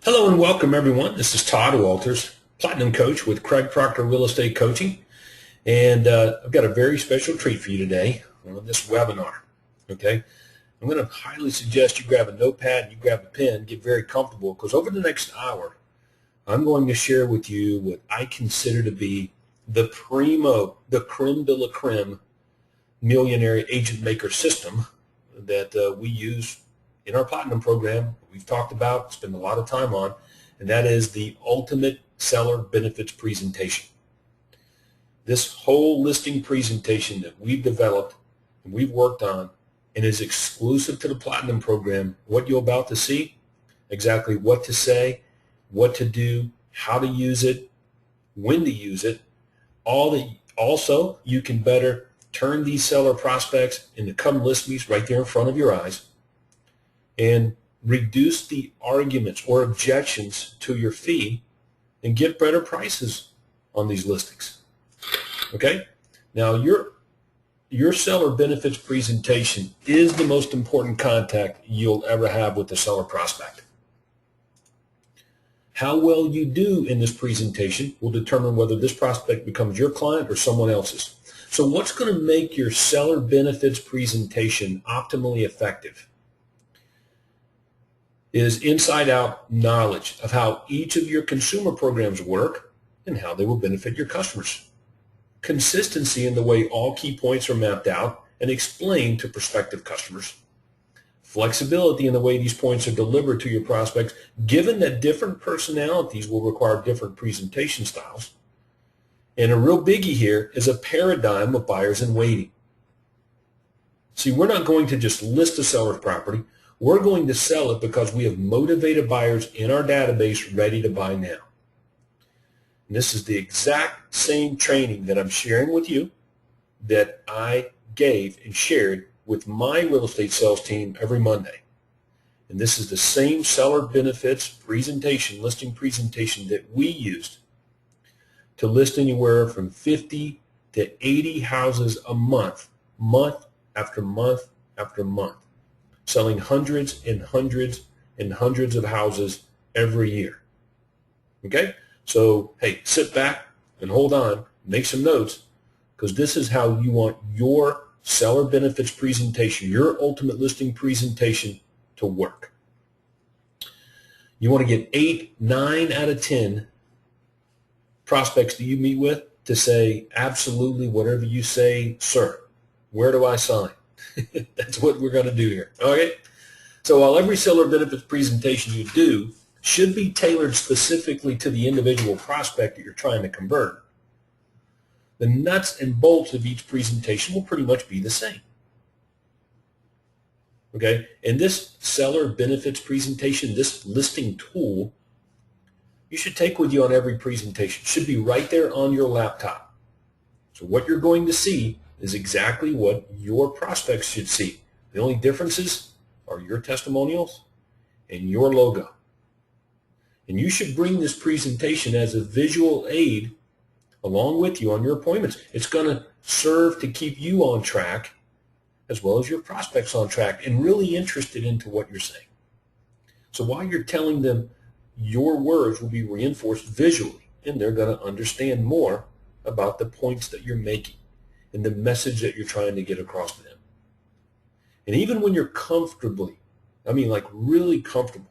Hello and welcome everyone. This is Todd Walters, Platinum Coach with Craig Proctor Real Estate Coaching. And I've got a very special treat for you today on this webinar. Okay, I'm going to highly suggest you grab a notepad and you grab a pen, get very comfortable, because over the next hour, I'm going to share with you what I consider to be the creme de la creme millionaire agent maker system that we use in our Platinum program. We've talked about, spend a lot of time on, and that is the ultimate seller benefits presentation. This whole listing presentation that we've developed and we've worked on and is exclusive to the Platinum program, what you're about to see, exactly what to say, what to do, how to use it, when to use it, also you can better turn these seller prospects into come list me's right there in front of your eyes and reduce the arguments or objections to your fee and get better prices on these listings. Okay? Now, your seller benefits presentation is the most important contact you'll ever have with the seller prospect. How well you do in this presentation will determine whether this prospect becomes your client or someone else's. So what's going to make your seller benefits presentation optimally effective is inside-out knowledge of how each of your consumer programs work and how they will benefit your customers. Consistency in the way all key points are mapped out and explained to prospective customers. Flexibility in the way these points are delivered to your prospects, given that different personalities will require different presentation styles. And a real biggie here is a paradigm of buyers in waiting. See, we're not going to just list a seller's property. We're going to sell it because we have motivated buyers in our database ready to buy now. And this is the exact same training that I'm sharing with you that I gave and shared with my real estate sales team every Monday. And this is the same seller benefits presentation, listing presentation that we used to list anywhere from 50 to 80 houses a month, month after month after month, selling hundreds and hundreds and hundreds of houses every year. Okay? So, hey, sit back and hold on, make some notes, because this is how you want your seller benefits presentation, your ultimate listing presentation to work. You want to get 8, 9 out of 10 prospects that you meet with to say, absolutely, whatever you say, sir, where do I sign? That's what we're going to do here. Okay? So while every seller benefits presentation you do should be tailored specifically to the individual prospect that you're trying to convert, the nuts and bolts of each presentation will pretty much be the same. Okay? And this seller benefits presentation, this listing tool, you should take with you on every presentation. It should be right there on your laptop. So what you're going to see is exactly what your prospects should see. The only differences are your testimonials and your logo. And you should bring this presentation as a visual aid along with you on your appointments. It's going to serve to keep you on track as well as your prospects on track and really interested into what you're saying. So while you're telling them, your words will be reinforced visually, and they're going to understand more about the points that you're making and the message that you're trying to get across to them. And even when you're comfortably, I mean like really comfortable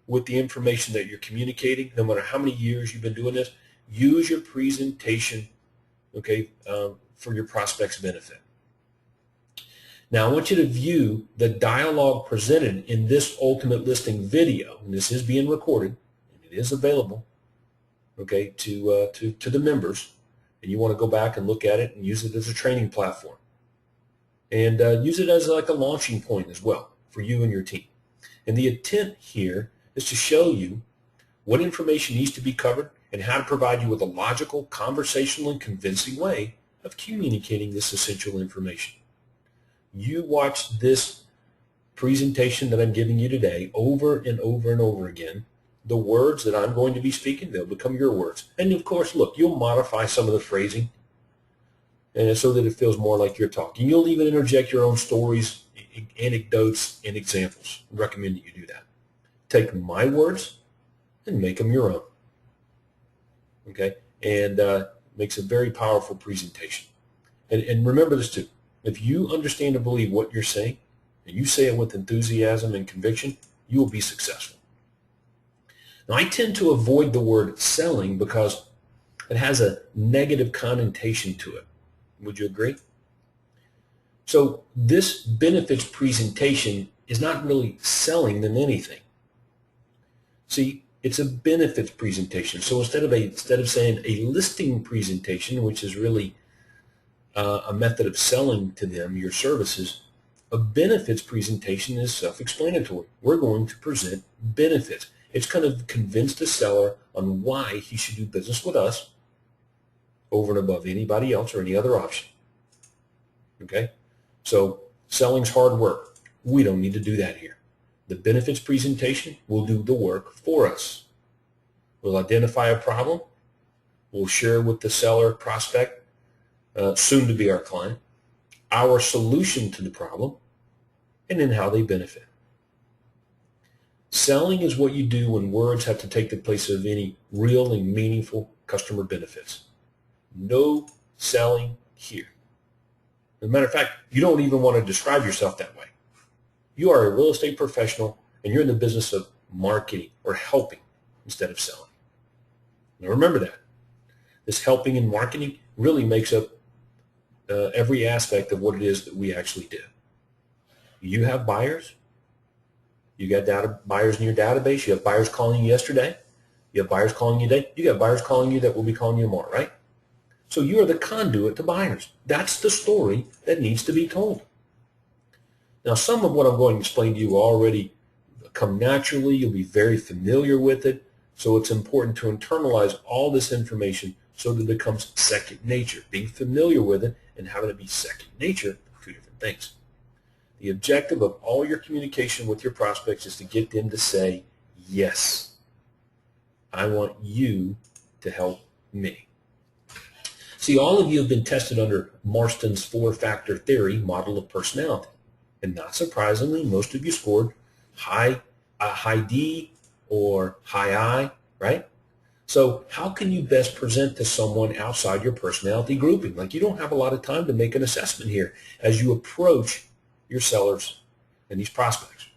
with the information that you're communicating, no matter how many years you've been doing this, use your presentation, okay, for your prospect's benefit. Now, I want you to view the dialogue presented in this ultimate listing video, and this is being recorded, and it is available, okay, to the members. And you want to go back and look at it and use it as a training platform. And use it as like a launching point as well for you and your team. And the intent here is to show you what information needs to be covered and how to provide you with a logical, conversational, and convincing way of communicating this essential information. You watch this presentation that I'm giving you today over and over and over again. The words that I'm going to be speaking, they'll become your words. And of course, look, you'll modify some of the phrasing so that it feels more like you're talking. You'll even interject your own stories, anecdotes, and examples. I recommend that you do that. Take my words and make them your own. Okay, and makes a very powerful presentation. And remember this too. If you understand and believe what you're saying, and you say it with enthusiasm and conviction, you will be successful. Now, I tend to avoid the word selling because it has a negative connotation to it. Would you agree? So this benefits presentation is not really selling them anything. See, it's a benefits presentation. So instead of saying a listing presentation, which is really a method of selling to them your services, a benefits presentation is self-explanatory. We're going to present benefits. It's going to convince the seller on why he should do business with us over and above anybody else or any other option. Okay? So selling's hard work. We don't need to do that here. The benefits presentation will do the work for us. We'll identify a problem. We'll share with the seller prospect, soon to be our client, our solution to the problem, and then how they benefit. Selling is what you do when words have to take the place of any real and meaningful customer benefits. No selling here. As a matter of fact, you don't even want to describe yourself that way. You are a real estate professional, and you're in the business of marketing or helping instead of selling. Now remember that. This helping and marketing really makes up every aspect of what it is that we actually do. You have buyers. You got buyers in your database. You have buyers calling you yesterday. You have buyers calling you today. You got buyers calling you that will be calling you tomorrow, right? So you are the conduit to buyers. That's the story that needs to be told. Now, some of what I'm going to explain to you will already come naturally. You'll be very familiar with it. So it's important to internalize all this information so that it becomes second nature. Being familiar with it and having it be second nature are two different things. The objective of all your communication with your prospects is to get them to say, yes, I want you to help me. See, all of you have been tested under Marston's four-factor theory model of personality. And not surprisingly, most of you scored high D or high I, right? So how can you best present to someone outside your personality grouping? Like, you don't have a lot of time to make an assessment here as you approach your sellers and these prospects.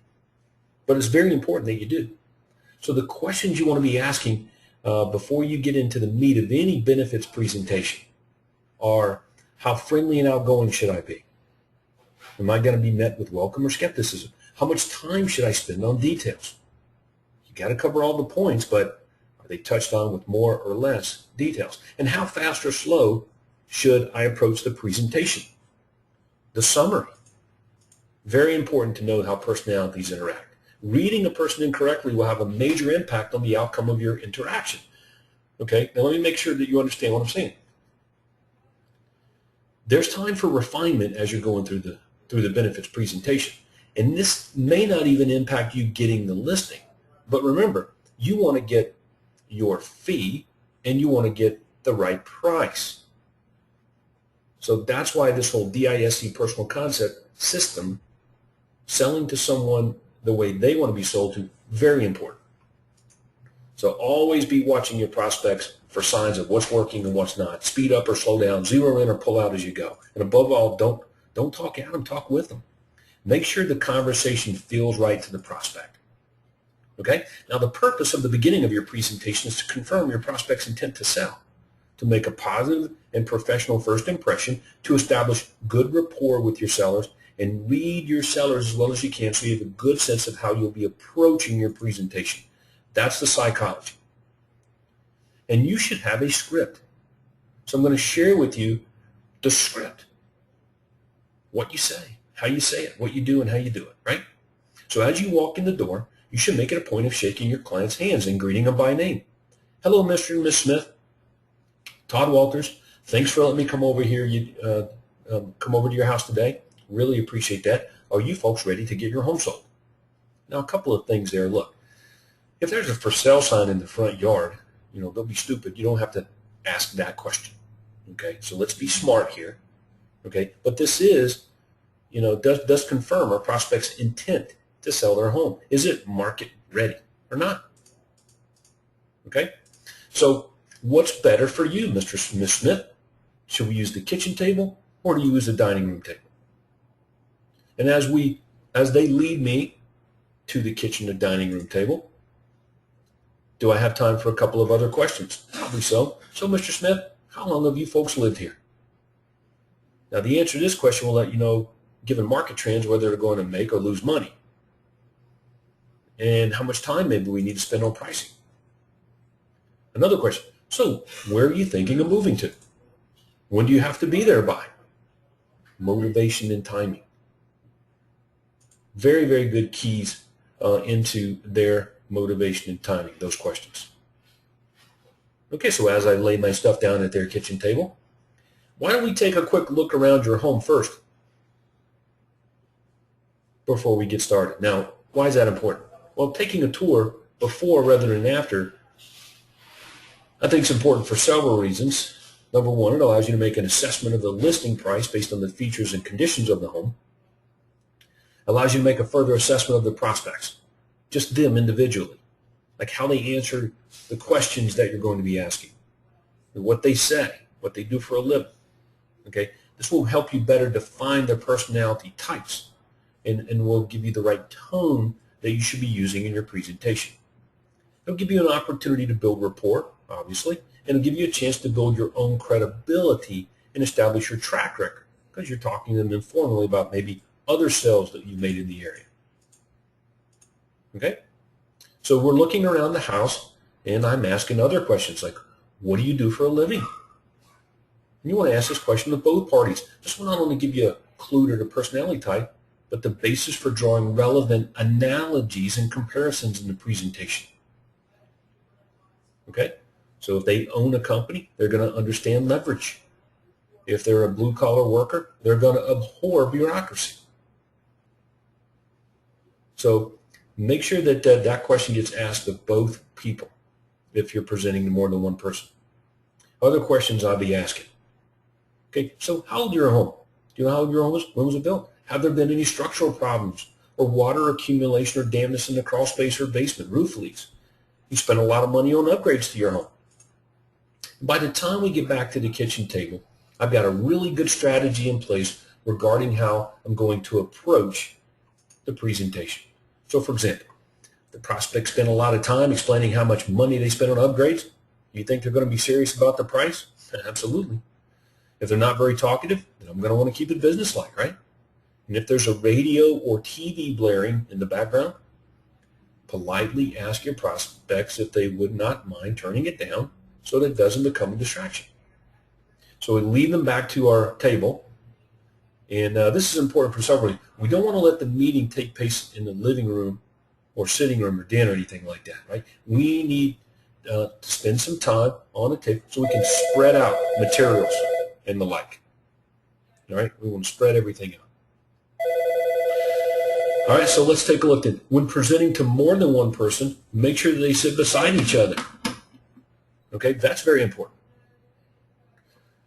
But it's very important that you do. So the questions you want to be asking before you get into the meat of any benefits presentation are, how friendly and outgoing should I be? Am I going to be met with welcome or skepticism? How much time should I spend on details? You got to cover all the points, but are they touched on with more or less details? And how fast or slow should I approach the presentation? The summary. Very important to know how personalities interact. Reading a person incorrectly will have a major impact on the outcome of your interaction. Okay, now let me make sure that you understand what I'm saying. There's time for refinement as you're going through the benefits presentation. And this may not even impact you getting the listing. But remember, you want to get your fee and you want to get the right price. So that's why this whole DISC personal concept system, selling to someone the way they want to be sold to, very important. So always be watching your prospects for signs of what's working and what's not. Speed up or slow down, zero in or pull out as you go. And above all, don't talk at them, talk with them. Make sure the conversation feels right to the prospect. Okay? Now, the purpose of the beginning of your presentation is to confirm your prospect's intent to sell, to make a positive and professional first impression, to establish good rapport with your sellers, and read your sellers as well as you can so you have a good sense of how you'll be approaching your presentation. That's the psychology. And you should have a script. So I'm going to share with you the script. What you say, how you say it, what you do, and how you do it, right? So as you walk in the door, you should make it a point of shaking your client's hands and greeting them by name. Hello, Mr. and Miss Smith. Todd Walters, thanks for letting me come over here. Come over to your house today. Really appreciate that. Are you folks ready to get your home sold? Now, a couple of things there. Look, if there's a for sale sign in the front yard, don't be stupid. You don't have to ask that question. Okay, so let's be smart here. Okay, but this is, does confirm our prospect's intent to sell their home. Is it market ready or not? Okay? So what's better for you, Mr. Smith? Should we use the kitchen table or do you use the dining room table? And as they lead me to the kitchen or dining room table, do I have time for a couple of other questions? Probably so. So, Mr. Smith, how long have you folks lived here? Now, the answer to this question will let you know, given market trends, whether they're going to make or lose money and how much time maybe we need to spend on pricing. Another question, so where are you thinking of moving to? When do you have to be there by? Motivation and timing. Very, very good keys into their motivation and timing, those questions. Okay, so as I lay my stuff down at their kitchen table, why don't we take a quick look around your home first before we get started? Now, why is that important? Well, taking a tour before rather than after, I think it's important for several reasons. Number one, it allows you to make an assessment of the listing price based on the features and conditions of the home. Allows you to make a further assessment of the prospects, just them individually, like how they answer the questions that you're going to be asking, what they say, what they do for a living. Okay, this will help you better define their personality types and will give you the right tone that you should be using in your presentation. It'll give you an opportunity to build rapport, obviously, and it'll give you a chance to build your own credibility and establish your track record because you're talking to them informally about maybe other sales that you've made in the area. Okay? So we're looking around the house and I'm asking other questions like, what do you do for a living? And you want to ask this question to both parties. This will not only give you a clue to the personality type, but the basis for drawing relevant analogies and comparisons in the presentation. Okay? So if they own a company, they're going to understand leverage. If they're a blue-collar worker, they're going to abhor bureaucracy. So make sure that that question gets asked of both people if you're presenting to more than one person. Other questions I'll be asking. Okay, so how old is your home? Do you know how old your home is? When was it built? Have there been any structural problems or water accumulation or dampness in the crawl space or basement, roof leaks? You spent a lot of money on upgrades to your home. By the time we get back to the kitchen table, I've got a really good strategy in place regarding how I'm going to approach the presentation. So for example, the prospect spent a lot of time explaining how much money they spent on upgrades. You think they're going to be serious about the price? Absolutely. If they're not very talkative, then I'm going to want to keep it businesslike, right? And if there's a radio or TV blaring in the background, politely ask your prospects if they would not mind turning it down so that it doesn't become a distraction. So we lead them back to our table. And this is important for several reasons. We don't want to let the meeting take place in the living room or sitting room or den or anything like that, right? We need to spend some time on the table so we can spread out materials and the like. All right, we want to spread everything out. All right, so let's take a look at when presenting to more than one person, make sure that they sit beside each other. Okay, that's very important.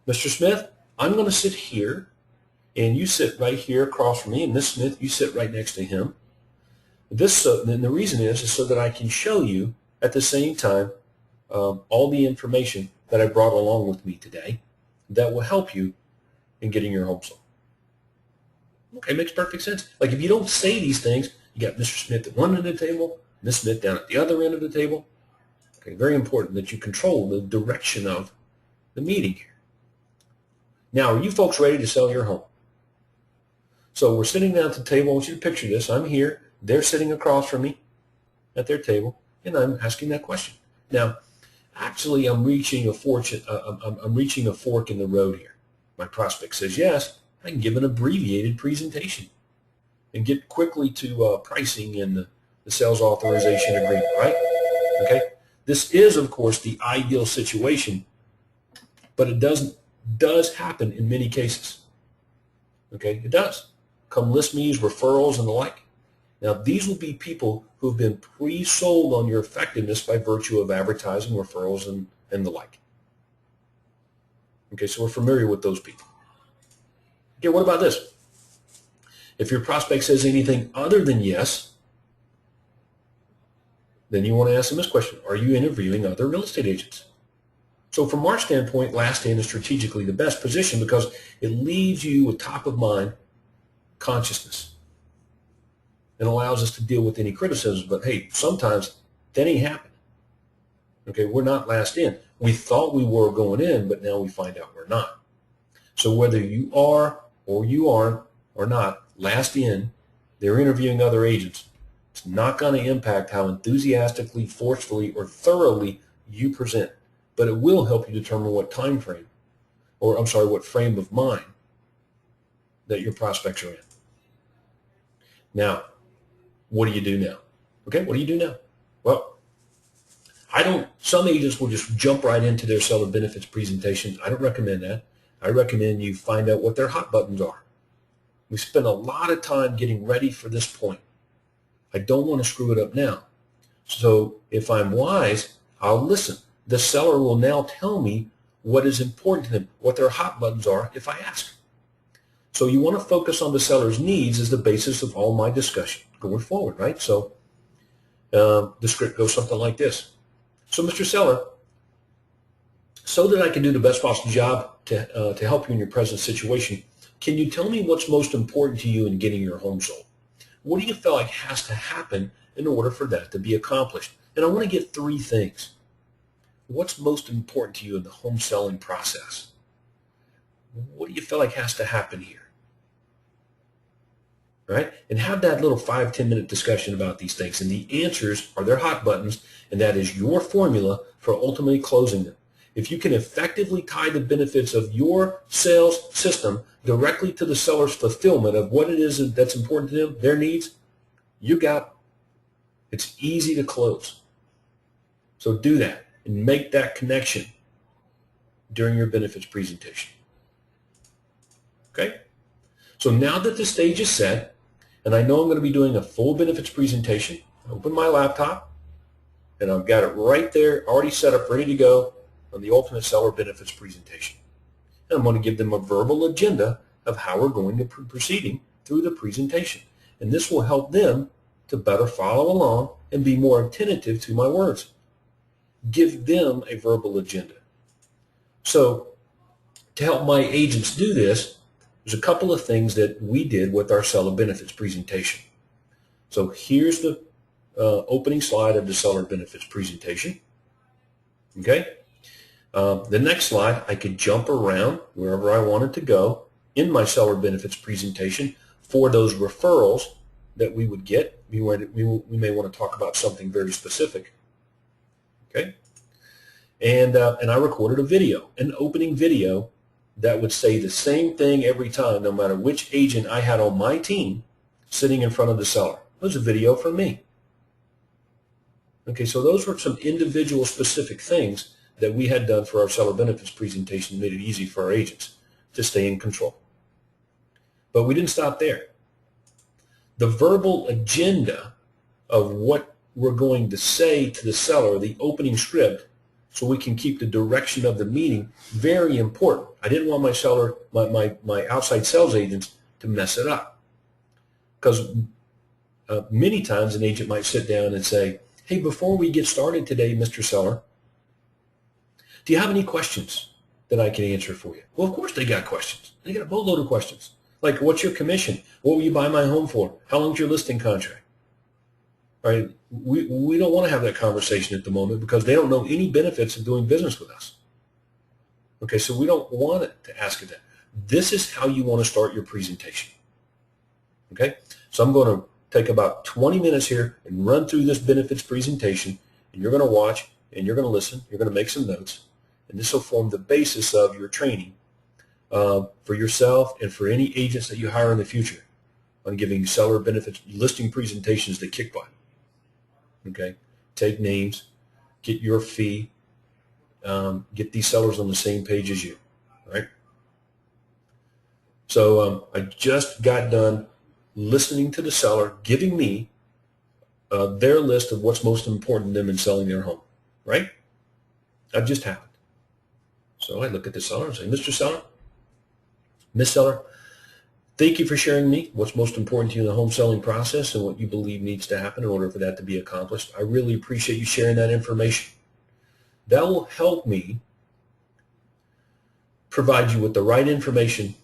Mr. Smith, I'm going to sit here, and you sit right here across from me, and Ms. Smith, you sit right next to him. This, and the reason is so that I can show you at the same time all the information that I brought along with me today that will help you in getting your home sold. Okay, makes perfect sense. Like if you don't say these things, you got Mr. Smith at one end of the table, Ms. Smith down at the other end of the table. Okay, very important that you control the direction of the meeting here. Now, are you folks ready to sell your home? So we're sitting down at the table. I want you to picture this. I'm here. They're sitting across from me at their table, and I'm asking that question. Now, actually, I'm reaching a fork in the road here. My prospect says yes. I can give an abbreviated presentation and get quickly to pricing and the sales authorization agreement, right? Okay. This is, of course, the ideal situation, but it does happen in many cases. Okay, it does. Come list me's, referrals, and the like. Now, these will be people who have been pre-sold on your effectiveness by virtue of advertising, referrals, and the like. Okay, so we're familiar with those people. Okay, what about this? If your prospect says anything other than yes, Then you want to ask them this question: are you interviewing other real estate agents? So from our standpoint, last in is strategically the best position because it leaves you with top of mind consciousness and allows us to deal with any criticisms. But hey, sometimes that ain't happening. Okay, we're not last in. We thought we were going in, but now we find out we're not. So whether you are or you aren't or not last in, they're interviewing other agents. It's not going to impact how enthusiastically, forcefully, or thoroughly you present, but it will help you determine what time frame, or I'm sorry, what frame of mind that your prospects are in. Now, what do you do now? Okay, what do you do now? Well, some agents will just jump right into their seller benefits presentation. I don't recommend that. I recommend you find out what their hot buttons are. We spend a lot of time getting ready for this point. I don't want to screw it up now. So if I'm wise, I'll listen. The seller will now tell me what is important to them, what their hot buttons are if I ask. So you want to focus on the seller's needs as the basis of all my discussion going forward, right? So the script goes something like this. So Mr. Seller, so that I can do the best possible job to help you in your present situation, can you tell me what's most important to you in getting your home sold? What do you feel like has to happen in order for that to be accomplished? And I want to get 3 things. What's most important to you in the home selling process? What do you feel like has to happen here? Right? And have that little 5-10 minute discussion about these things. And the answers are their hot buttons, and that is your formula for ultimately closing them. If you can effectively tie the benefits of your sales system directly to the seller's fulfillment of what it is that's important to them, their needs, you got it. It's easy to close. So do that and make that connection during your benefits presentation. Okay? So now that the stage is set, and I know I'm going to be doing a full benefits presentation, I open my laptop, and I've got it right there, already set up, ready to go on the Ultimate Seller Benefits presentation. And I'm going to give them a verbal agenda of how we're going to be proceeding through the presentation. And this will help them to better follow along and be more attentive to my words. Give them a verbal agenda. So to help my agents do this, there's a couple of things that we did with our seller benefits presentation. So here's the opening slide of the seller benefits presentation. Okay. The next slide, I could jump around wherever I wanted to go in my seller benefits presentation for those referrals that we would get. We may want to talk about something very specific. Okay. And I recorded a video, an opening video that would say the same thing every time, no matter which agent I had on my team sitting in front of the seller. It was a video from me. Okay, so those were some individual specific things that we had done for our seller benefits presentation, made it easy for our agents to stay in control. But we didn't stop there. The verbal agenda of what we're going to say to the seller, the opening script, so we can keep the direction of the meeting, very important. I didn't want my seller, my outside sales agents to mess it up. Because many times an agent might sit down and say, hey, before we get started today, Mr. Seller, do you have any questions that I can answer for you? Well, of course they got questions. They got a boatload of questions. Like, what's your commission? What will you buy my home for? How long's your listing contract? All right, we don't want to have that conversation at the moment because they don't know any benefits of doing business with us. Okay, so we don't want to ask it that. This is how you want to start your presentation. Okay, so I'm going to take about 20 minutes here and run through this benefits presentation, and you're going to watch and you're going to listen. You're going to make some notes, and this will form the basis of your training for yourself and for any agents that you hire in the future on giving seller benefits listing presentations that kick butt. Okay, take names, get your fee, get these sellers on the same page as you, right? So I just got done listening to the seller, giving me their list of what's most important to them in selling their home, right? That just happened. So I look at the seller and say, Mr. Seller, Miss Seller, Thank you for sharing me what's most important to you in the home selling process and what you believe needs to happen in order for that to be accomplished. I really appreciate you sharing that information. That will help me provide you with the right information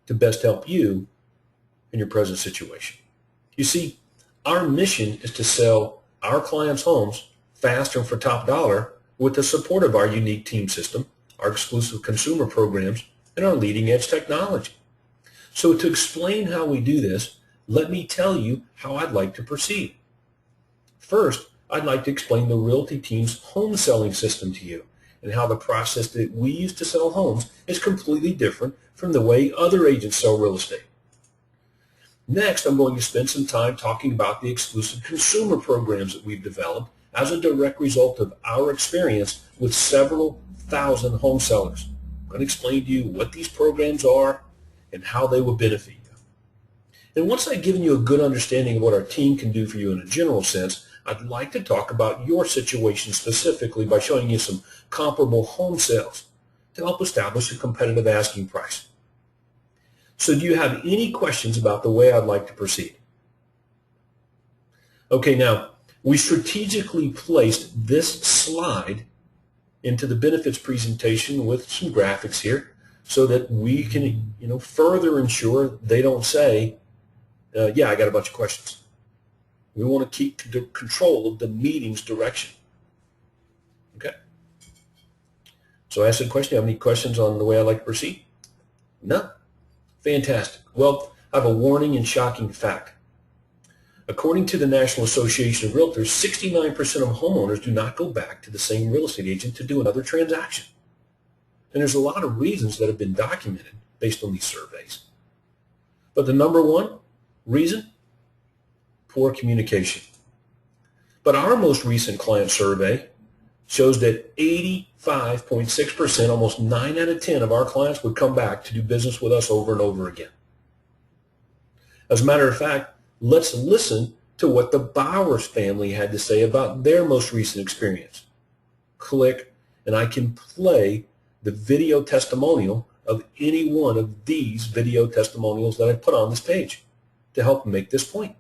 to best help you in your present situation. You see, our mission is to sell our clients' homes faster and for top dollar with the support of our unique team system, our exclusive consumer programs, and our leading edge technology. So to explain how we do this, let me tell you how I'd like to proceed. First, I'd like to explain the Realty Team's home selling system to you and how the process that we use to sell homes is completely different from the way other agents sell real estate. Next, I'm going to spend some time talking about the exclusive consumer programs that we've developed as a direct result of our experience with several thousand home sellers. I'm going to explain to you what these programs are and how they will benefit you. And once I've given you a good understanding of what our team can do for you in a general sense, I'd like to talk about your situation specifically by showing you some comparable home sales to help establish a competitive asking price. So do you have any questions about the way I'd like to proceed? Okay, now, we strategically placed this slide into the benefits presentation with some graphics here so that we can, further ensure they don't say, yeah, I got a bunch of questions. We want to keep control of the meeting's direction. Okay. So I asked a question. Do you have any questions on the way I'd like to proceed? No. Fantastic. Well, I have a warning and shocking fact. According to the National Association of Realtors, 69% of homeowners do not go back to the same real estate agent to do another transaction. And there's a lot of reasons that have been documented based on these surveys. But the number one reason, poor communication. But our most recent client survey shows that 85.6%, almost 9 out of 10 of our clients would come back to do business with us over and over again. As a matter of fact, let's listen to what the Bowers family had to say about their most recent experience. Click, and I can play the video testimonial of any one of these video testimonials that I put on this page to help make this point.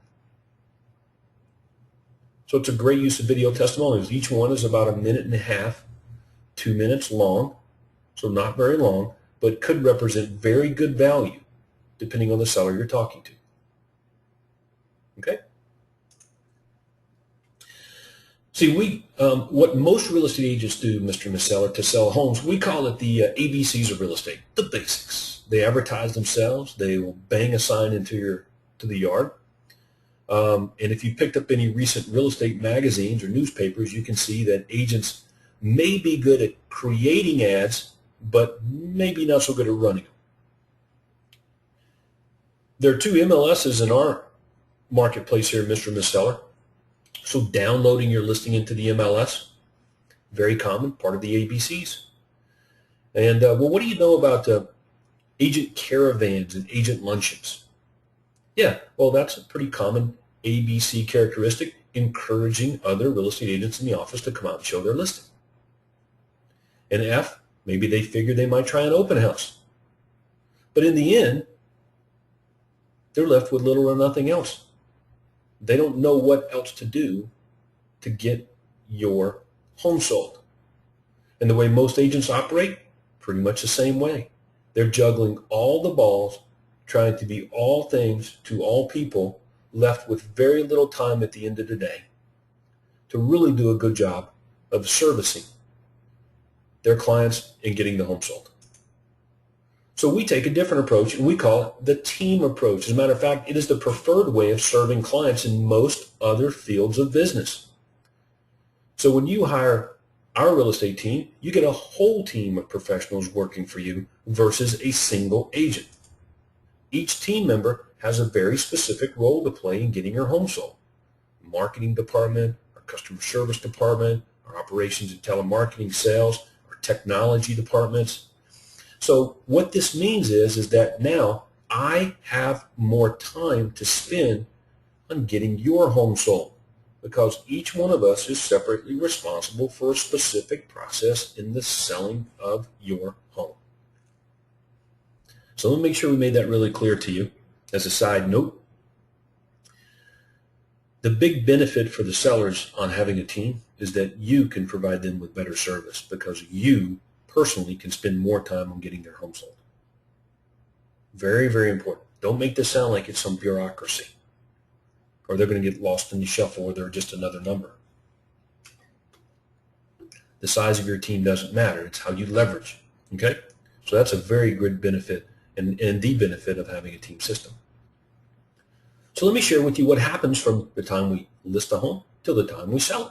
So it's a great use of video testimonials. Each one is about 1.5 minutes, 2 minutes long, so not very long, but could represent very good value depending on the seller you're talking to. Okay? See, what most real estate agents do, Mr. and Ms. Seller, to sell homes, we call it the ABCs of real estate, the basics. They advertise themselves. They will bang a sign to the yard. And if you picked up any recent real estate magazines or newspapers, you can see that agents may be good at creating ads, but maybe not so good at running them. There are 2 MLSs in our marketplace here, Mr. and Ms. Seller. So downloading your listing into the MLS, very common, part of the ABCs. And well, what do you know about agent caravans and agent luncheons? Yeah, well, that's a pretty common ABC characteristic, encouraging other real estate agents in the office to come out and show their listing. And F, maybe they figured they might try an open house. But in the end, they're left with little or nothing else. They don't know what else to do to get your home sold. And the way most agents operate, pretty much the same way. They're juggling all the balls, trying to be all things to all people, left with very little time at the end of the day to really do a good job of servicing their clients and getting the home sold. So we take a different approach, and we call it the team approach. As a matter of fact, it is the preferred way of serving clients in most other fields of business. So when you hire our real estate team, you get a whole team of professionals working for you versus a single agent. Each team member has a very specific role to play in getting your home sold. Marketing department, our customer service department, our operations and telemarketing sales, our technology departments. So what this means is that now I have more time to spend on getting your home sold because each one of us is separately responsible for a specific process in the selling of your home. So let me make sure we made that really clear to you. As a side note, the big benefit for the sellers on having a team is that you can provide them with better service because you personally can spend more time on getting their home sold. Very, very important. Don't make this sound like it's some bureaucracy or they're going to get lost in the shuffle or they're just another number. The size of your team doesn't matter. It's how you leverage. Okay? So that's a very good benefit and the benefit of having a team system. So let me share with you what happens from the time we list a home till the time we sell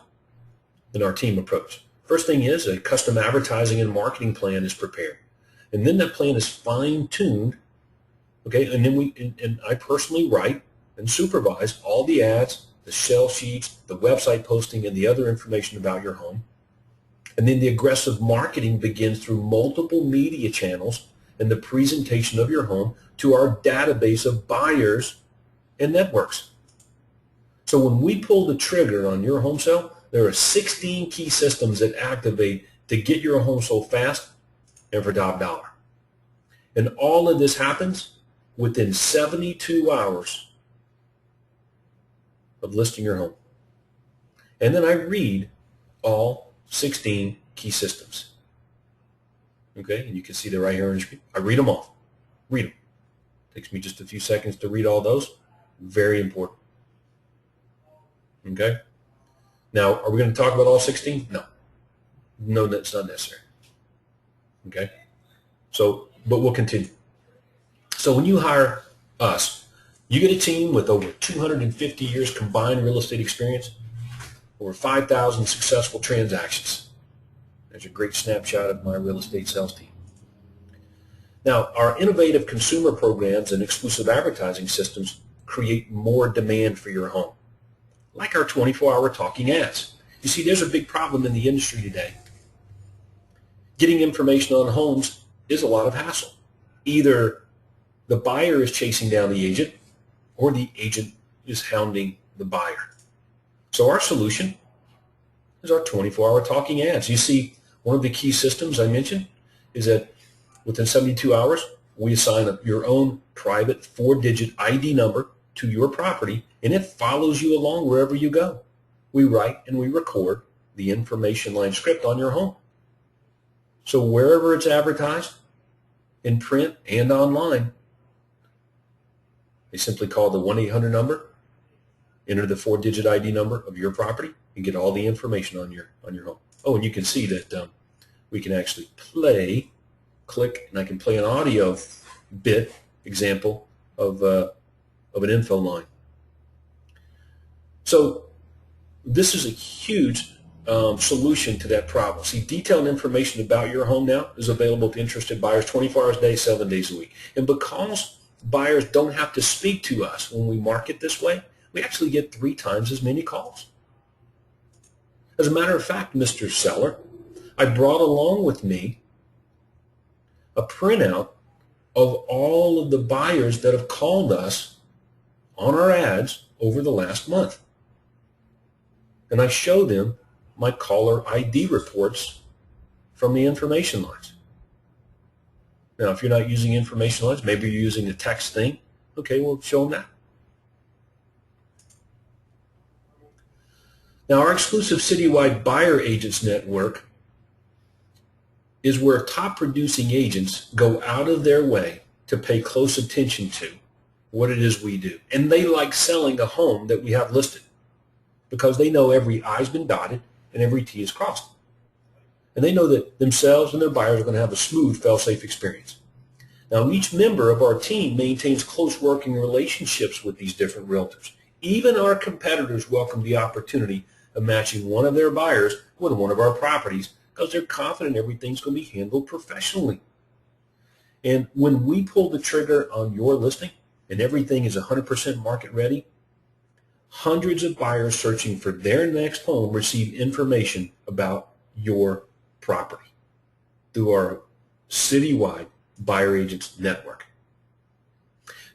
it in our team approach. First thing is a custom advertising and marketing plan is prepared. And then that plan is fine-tuned. Okay, and then and I personally write and supervise all the ads, the shell sheets, the website posting, and the other information about your home. And then the aggressive marketing begins through multiple media channels and the presentation of your home to our database of buyers and networks. So when we pull the trigger on your home sale, there are 16 key systems that activate to get your home sold fast and for top dollar. And all of this happens within 72 hours of listing your home. And then I read all 16 key systems. Okay, and you can see they're right here on the screen. I read them all. Read them. Takes me just a few seconds to read all those. Very important. Okay? Now, are we going to talk about all 16? No. No, that's not necessary. Okay? So, but we'll continue. So when you hire us, you get a team with over 250 years combined real estate experience, over 5,000 successful transactions. There's a great snapshot of my real estate sales team. Now, our innovative consumer programs and exclusive advertising systems create more demand for your home, like our 24-hour talking ads. You see, there's a big problem in the industry today. Getting information on homes is a lot of hassle. Either the buyer is chasing down the agent or the agent is hounding the buyer. So our solution is our 24-hour talking ads. You see, one of the key systems I mentioned is that within 72 hours, we assign your own private 4-digit ID number to your property, and it follows you along wherever you go. We write and we record the information line script on your home. So wherever it's advertised, in print and online, they simply call the 1-800 number, enter the 4-digit ID number of your property, and get all the information on your home. Oh, and you can see that we can actually click, and I can play an audio bit example of an info line. So this is a huge solution to that problem. See, detailed information about your home now is available to interested buyers 24 hours a day, 7 days a week. And because buyers don't have to speak to us when we market this way, we actually get 3 times as many calls. As a matter of fact, Mr. Seller, I brought along with me a printout of all of the buyers that have called us on our ads over the last month. And I show them my caller ID reports from the information lines. Now, if you're not using information lines, maybe you're using the text thing. Okay, we'll show them that. Now, our exclusive citywide buyer agents network is where top producing agents go out of their way to pay close attention to what it is we do. And they like selling a home that we have listed because they know every I's been dotted and every T is crossed. And they know that themselves and their buyers are going to have a smooth, fail-safe experience. Now, each member of our team maintains close working relationships with these different realtors. Even our competitors welcome the opportunity of matching one of their buyers with one of our properties because they're confident everything's going to be handled professionally. And when we pull the trigger on your listing and everything is 100% market ready, hundreds of buyers searching for their next home receive information about your property through our citywide buyer agents network.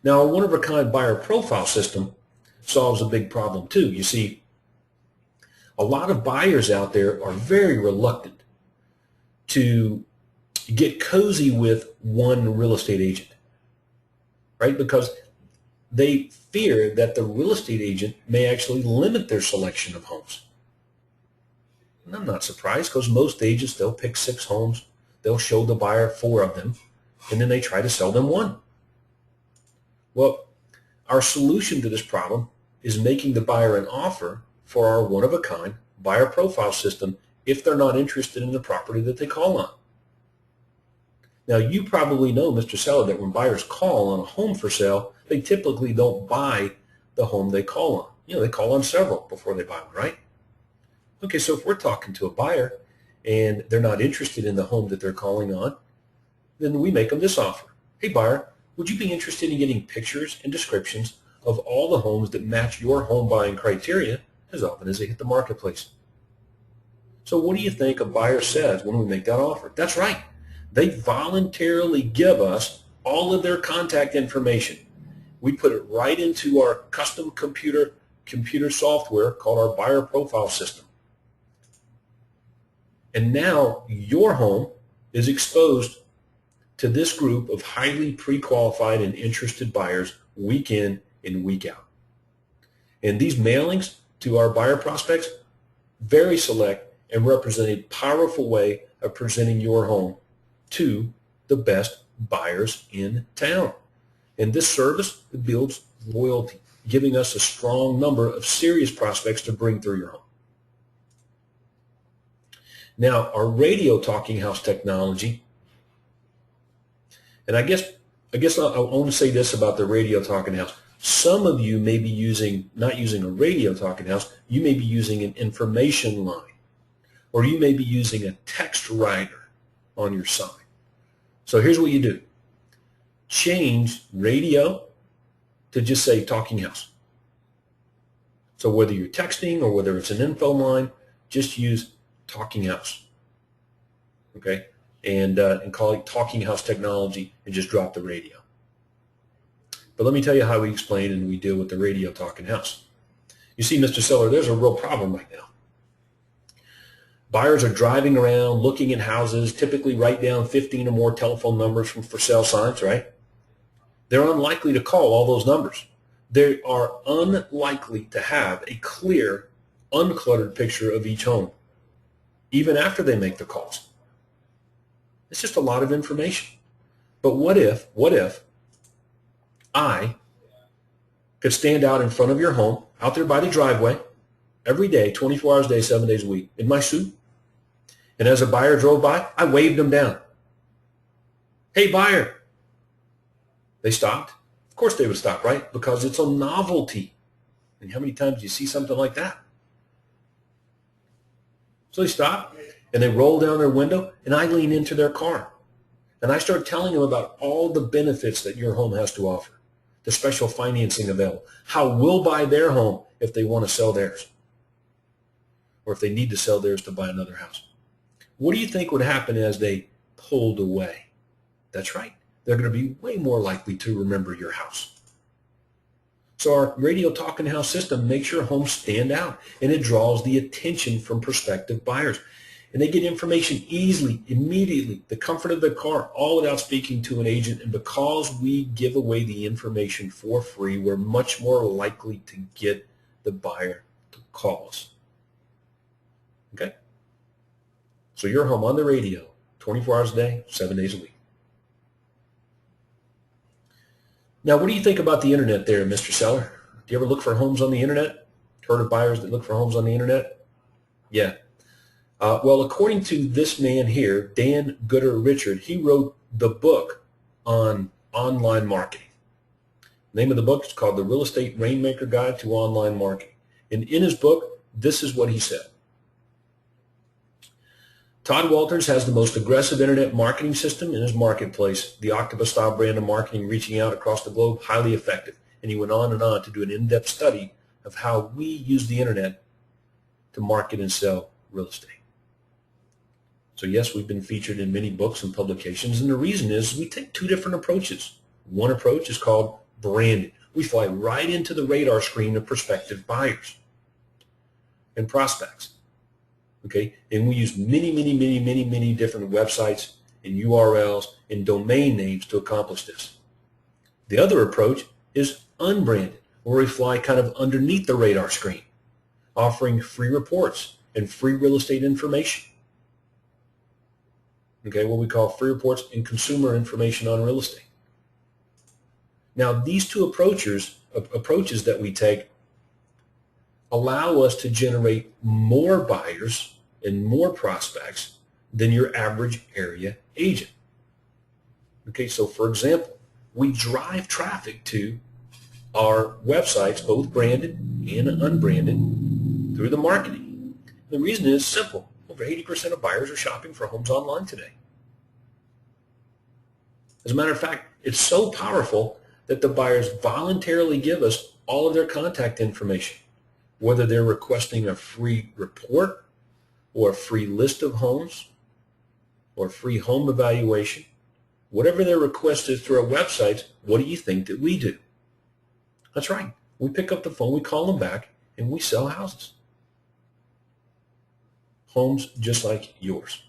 Now, our one-of-a-kind buyer profile system solves a big problem too. You see, a lot of buyers out there are very reluctant to get cozy with one real estate agent. right? Because they fear that the real estate agent may actually limit their selection of homes. And I'm not surprised, because most agents, they'll pick 6 homes, they'll show the buyer 4 of them, and then they try to sell them 1. Well, our solution to this problem is making the buyer an offer for our one-of-a-kind buyer profile system if they're not interested in the property that they call on. Now, you probably know, Mr. Seller, that when buyers call on a home for sale, they typically don't buy the home they call on. They call on several before they buy one, right? Okay, so if we're talking to a buyer and they're not interested in the home that they're calling on, then we make them this offer. Hey, buyer, would you be interested in getting pictures and descriptions of all the homes that match your home buying criteria as often as they hit the marketplace? So what do you think a buyer says when we make that offer? That's right. They voluntarily give us all of their contact information. We put it right into our custom computer software called our buyer profile system. And now your home is exposed to this group of highly pre-qualified and interested buyers week in and week out. And these mailings to our buyer prospects, very select and represent a powerful way of presenting your home to the best buyers in town. And this service builds loyalty, giving us a strong number of serious prospects to bring through your home. Now, our radio talking house technology, and I guess I want to say this about the radio talking house. Some of you may be not using a radio talking house, you may be using an information line, or you may be using a text writer on your sign. So here's what you do. Change radio to just say talking house. So whether you're texting or whether it's an info line, just use talking house, okay? And call it talking house technology and just drop the radio. But let me tell you how we explain and we deal with the radio talking house. You see, Mr. Seller, there's a real problem right now. Buyers are driving around looking at houses, typically write down 15 or more telephone numbers from for sale signs, right? They're unlikely to call all those numbers. They are unlikely to have a clear, uncluttered picture of each home, even after they make the calls. It's just a lot of information. But what if I could stand out in front of your home, out there by the driveway, every day, 24 hours a day, 7 days a week, in my suit, and as a buyer drove by, I waved them down. Hey, buyer. They stopped. Of course they would stop, right? Because it's a novelty. And how many times do you see something like that? So they stop, and they roll down their window, and I lean into their car. And I start telling them about all the benefits that your home has to offer, the special financing available, how we'll buy their home if they want to sell theirs, or if they need to sell theirs to buy another house. What do you think would happen as they pulled away? That's right. They're going to be way more likely to remember your house. So our radio talking house system makes your home stand out, and it draws the attention from prospective buyers. And they get information easily, immediately, the comfort of their car, all without speaking to an agent. And because we give away the information for free, we're much more likely to get the buyer to call us. Okay? So your home on the radio, 24 hours a day, 7 days a week. Now, what do you think about the internet there, Mr. Seller? Do you ever look for homes on the internet? Heard of buyers that look for homes on the internet? Yeah. Well, according to this man here, Dan Gooder Richard, he wrote the book on online marketing. The name of the book is called The Real Estate Rainmaker Guide to Online Marketing. And in his book, this is what he said. Todd Walters has the most aggressive internet marketing system in his marketplace, the Octopus-style brand of marketing reaching out across the globe, highly effective. And he went on and on to do an in-depth study of how we use the internet to market and sell real estate. So yes, we've been featured in many books and publications, and the reason is we take 2 different approaches. One approach is called branding. We fly right into the radar screen of prospective buyers and prospects. Okay, and we use many different websites and URLs and domain names to accomplish this. The other approach is unbranded, where we fly kind of underneath the radar screen, offering free reports and free real estate information. Okay, what we call free reports and consumer information on real estate. Now, these two approaches that we take allow us to generate more buyers and more prospects than your average area agent. Okay, so for example, we drive traffic to our websites, both branded and unbranded, through the marketing. The reason is simple. Over 80% of buyers are shopping for homes online today. As a matter of fact, it's so powerful that the buyers voluntarily give us all of their contact information, whether they're requesting a free report or a free list of homes or a free home evaluation. Whatever their request is through our websites, what do you think that we do? That's right. We pick up the phone, we call them back, and we sell houses. Homes just like yours.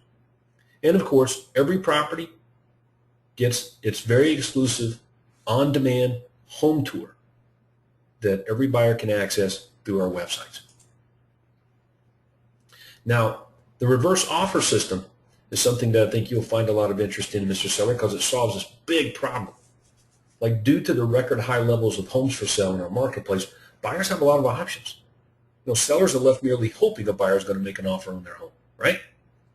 And of course, every property gets its very exclusive on-demand home tour that every buyer can access through our websites. Now, the reverse offer system is something that I think you'll find a lot of interest in, Mr. Seller, because it solves this big problem. Like, due to the record high levels of homes for sale in our marketplace, buyers have a lot of options. Sellers are left merely hoping a buyer is going to make an offer on their home, right?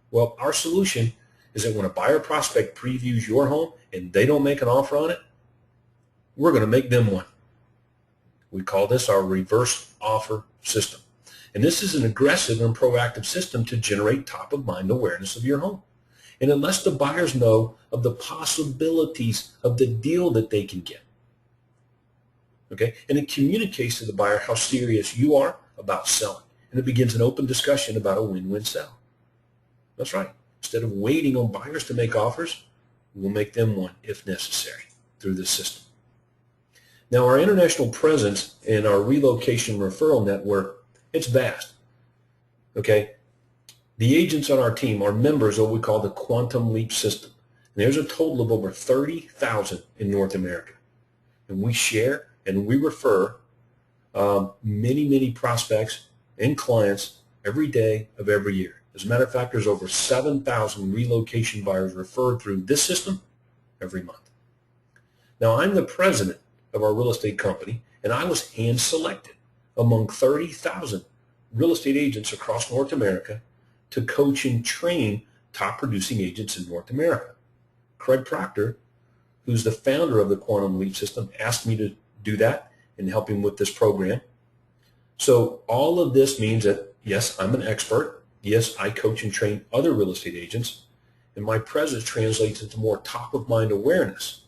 Well, our solution is that when a buyer prospect previews your home and they don't make an offer on it, we're going to make them one. We call this our reverse offer system. And this is an aggressive and proactive system to generate top-of-mind awareness of your home. And it lets the buyers know of the possibilities of the deal that they can get. Okay? And it communicates to the buyer how serious you are about selling. And it begins an open discussion about a win-win sell. That's right. Instead of waiting on buyers to make offers, we'll make them one if necessary through this system. Now, our international presence and our relocation referral network, it's vast. Okay? The agents on our team are members of what we call the Quantum Leap system. And there's a total of over 30,000 in North America. And we share and we refer many prospects and clients every day of every year. As a matter of fact, there's over 7,000 relocation buyers referred through this system every month. Now, I'm the president of our real estate company, and I was hand-selected among 30,000 real estate agents across North America to coach and train top-producing agents in North America. Craig Proctor, who's the founder of the Quantum Leap system, asked me to do that and help him with this program. So all of this means that, yes, I'm an expert. Yes, I coach and train other real estate agents, and my presence translates into more top-of-mind awareness,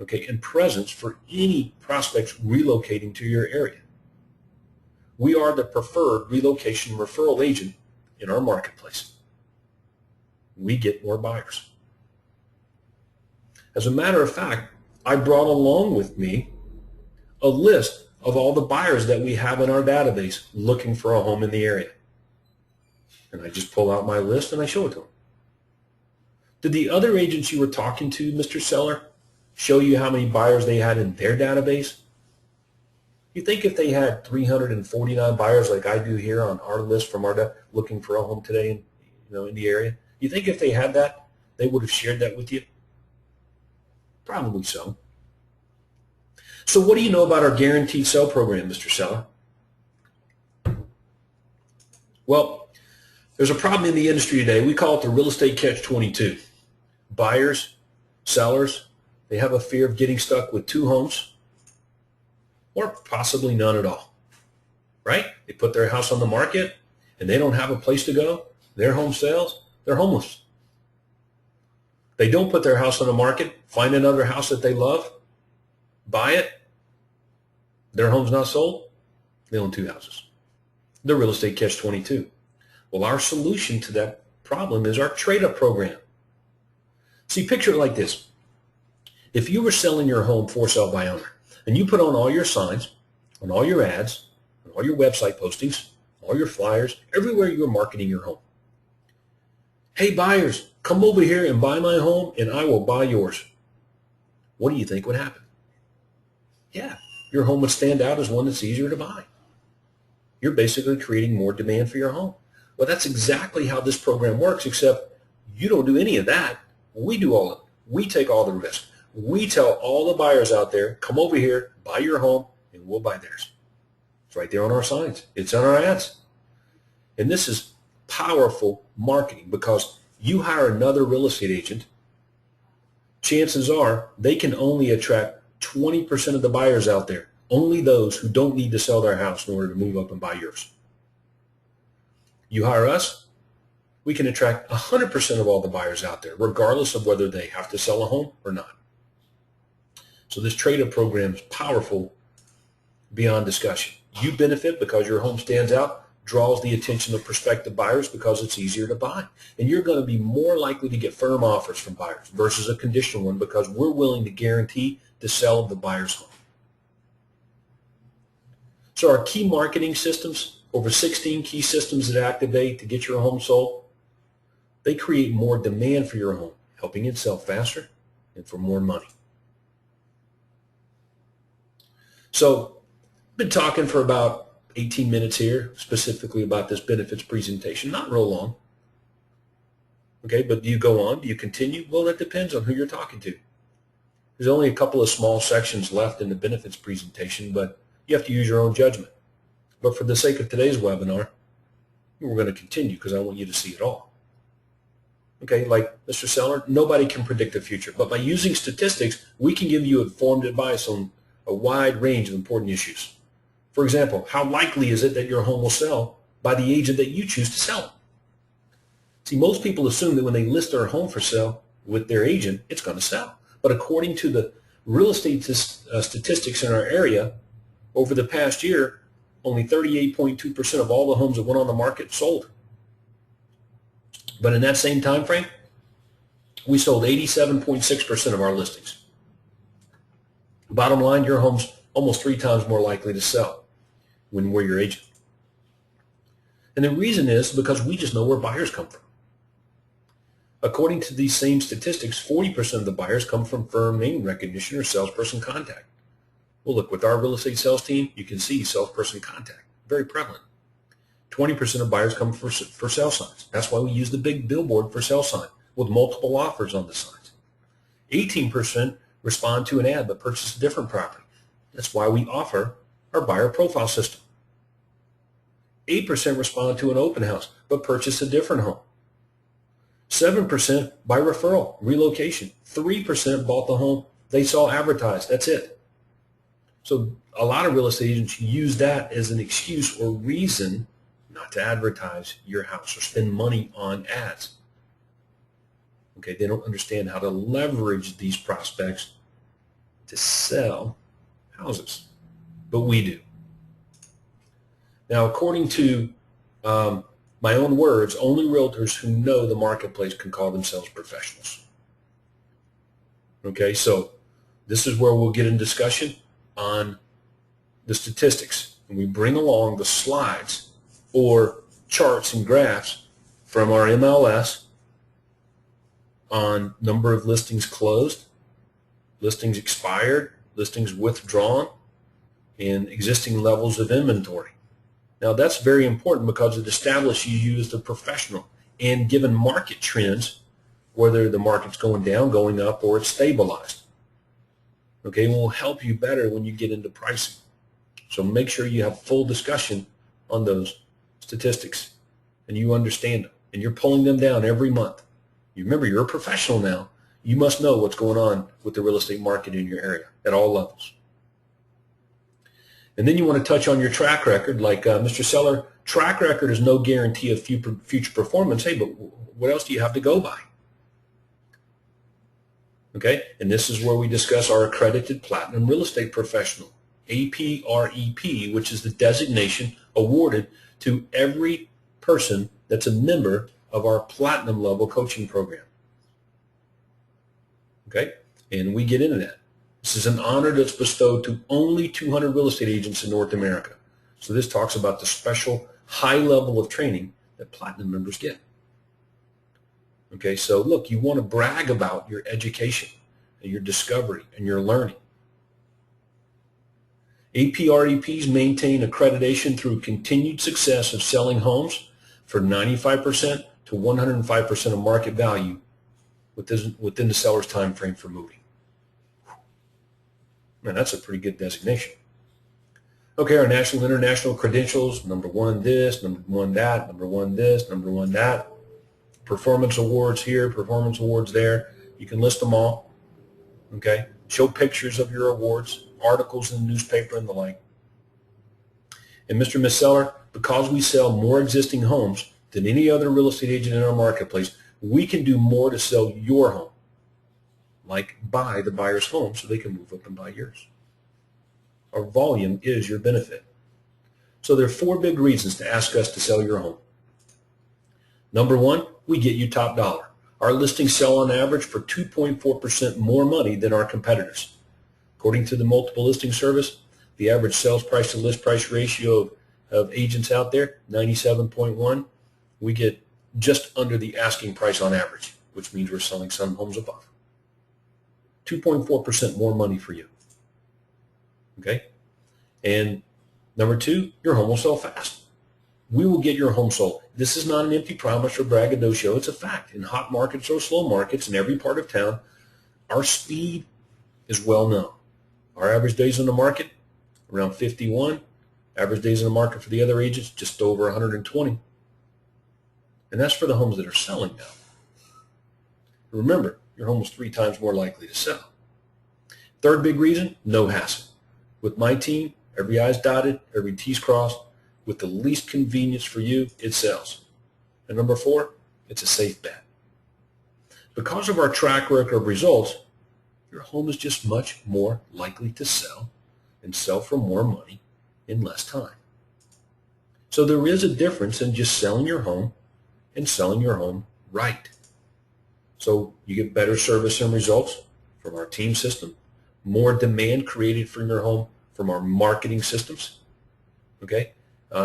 okay, and presence for any prospects relocating to your area. We are the preferred relocation referral agent in our marketplace. We get more buyers. As a matter of fact, I brought along with me a list of all the buyers that we have in our database looking for a home in the area. And I just pull out my list and I show it to them. Did the other agents you were talking to, Mr. Seller, show you how many buyers they had in their database? You think if they had 349 buyers like I do here on our list from our looking for a home today in the area, you think if they had that, they would have shared that with you? Probably so. So what do you know about our guaranteed sale program, Mr. Seller? Well, there's a problem in the industry today. We call it the real estate catch-22. Buyers, sellers, they have a fear of getting stuck with two homes or possibly none at all, right? They put their house on the market and they don't have a place to go. Their home sells, they're homeless. They don't put their house on the market, find another house that they love, buy it, their home's not sold, they own two houses. The real estate catch-22. Well, our solution to that problem is our trade-up program. See, picture it like this. If you were selling your home for sale by owner, and you put on all your signs, on all your ads, on all your website postings, all your flyers, everywhere you're marketing your home. Hey, buyers, come over here and buy my home, and I will buy yours. What do you think would happen? Yeah, your home would stand out as one that's easier to buy. You're basically creating more demand for your home. Well, that's exactly how this program works, except you don't do any of that. We do all of it. We take all the risk. We tell all the buyers out there, come over here, buy your home, and we'll buy theirs. It's right there on our signs. It's on our ads. And this is powerful marketing because you hire another real estate agent, chances are they can only attract 20% of the buyers out there, only those who don't need to sell their house in order to move up and buy yours. You hire us, we can attract 100% of all the buyers out there, regardless of whether they have to sell a home or not. So this trade-up program is powerful beyond discussion. You benefit because your home stands out, draws the attention of prospective buyers because it's easier to buy. And you're going to be more likely to get firm offers from buyers versus a conditional one because we're willing to guarantee to sell the buyer's home. So our key marketing systems, over 16 key systems that activate to get your home sold, they create more demand for your home, helping it sell faster and for more money. So I've been talking for about 18 minutes here, specifically about this benefits presentation, not real long. Okay, but do you go on? Do you continue? Well, that depends on who you're talking to. There's only a couple of small sections left in the benefits presentation, but you have to use your own judgment. But for the sake of today's webinar, we're going to continue because I want you to see it all. Okay, like Mr. Seller, nobody can predict the future, but by using statistics, we can give you informed advice on a wide range of important issues. For example, how likely is it that your home will sell by the agent that you choose to sell it? See, most people assume that when they list their home for sale with their agent, it's going to sell. But according to the real estate statistics in our area, over the past year, only 38.2% of all the homes that went on the market sold. But in that same time frame, we sold 87.6% of our listings. Bottom line, your home's almost 3 times more likely to sell when we're your agent. And the reason is because we just know where buyers come from. According to these same statistics, 40% of the buyers come from firm name recognition or salesperson contact. Well, look, with our real estate sales team, you can see salesperson contact, very prevalent. 20% of buyers come for sale signs. That's why we use the big billboard for sale sign with multiple offers on the signs. 18% respond to an ad but purchase a different property. That's why we offer our buyer profile system. 8% respond to an open house but purchase a different home. 7% by referral, relocation. 3% bought the home they saw advertised. That's it. So a lot of real estate agents use that as an excuse or reason not to advertise your house or spend money on ads. Okay, they don't understand how to leverage these prospects to sell houses, but we do. Now, according to my own words, only realtors who know the marketplace can call themselves professionals. Okay, so this is where we'll get in discussion on the statistics, and we bring along the slides or charts and graphs from our MLS on number of listings closed, listings expired, listings withdrawn, and existing levels of inventory. Now that's very important because it establishes you as the professional, and given market trends, whether the market's going down, going up, or it's stabilized. Okay, will help you better when you get into pricing. So make sure you have full discussion on those statistics and you understand them and you're pulling them down every month. You remember, you're a professional now. You must know what's going on with the real estate market in your area at all levels. And then you want to touch on your track record, like Mr. Seller, track record is no guarantee of future performance. Hey, but what else do you have to go by? Okay, and this is where we discuss our accredited platinum real estate professional, APREP, which is the designation awarded to every person that's a member of our platinum level coaching program. Okay, and we get into that. This is an honor that's bestowed to only 200 real estate agents in North America. So this talks about the special high level of training that platinum members get. Okay, so look, you want to brag about your education and your discovery and your learning. APREPs maintain accreditation through continued success of selling homes for 95% to 105% of market value within the seller's time frame for moving. Man, that's a pretty good designation. Okay, our national and international credentials, number one this, number one that, number one this, number one that. Performance awards here, performance awards there. You can list them all. Okay, show pictures of your awards, articles in the newspaper and the like. And Mr. and Ms. Seller, because we sell more existing homes than any other real estate agent in our marketplace, we can do more to sell your home, like buy the buyer's home so they can move up and buy yours. Our volume is your benefit. So there are 4 big reasons to ask us to sell your home. Number 1, we get you top dollar. Our listings sell on average for 2.4% more money than our competitors. According to the multiple listing service, the average sales price to list price ratio of agents out there, 97.1. We get just under the asking price on average, which means we're selling some homes above. 2.4% more money for you. Okay? And number 2, your home will sell fast. We will get your home sold. This is not an empty promise or braggadocio. It's a fact. In hot markets or slow markets in every part of town, our speed is well known. Our average days on the market, around 51. Average days on the market for the other agents, just over 120. And that's for the homes that are selling now. Remember, your home is 3 times more likely to sell. Third big reason, no hassle. With my team, every I's dotted, every T's crossed, with the least convenience for you, it sells. And number 4, it's a safe bet. Because of our track record of results, your home is just much more likely to sell and sell for more money in less time. So there is a difference in just selling your home and selling your home right. So you get better service and results from our team system, more demand created from your home from our marketing systems. Okay,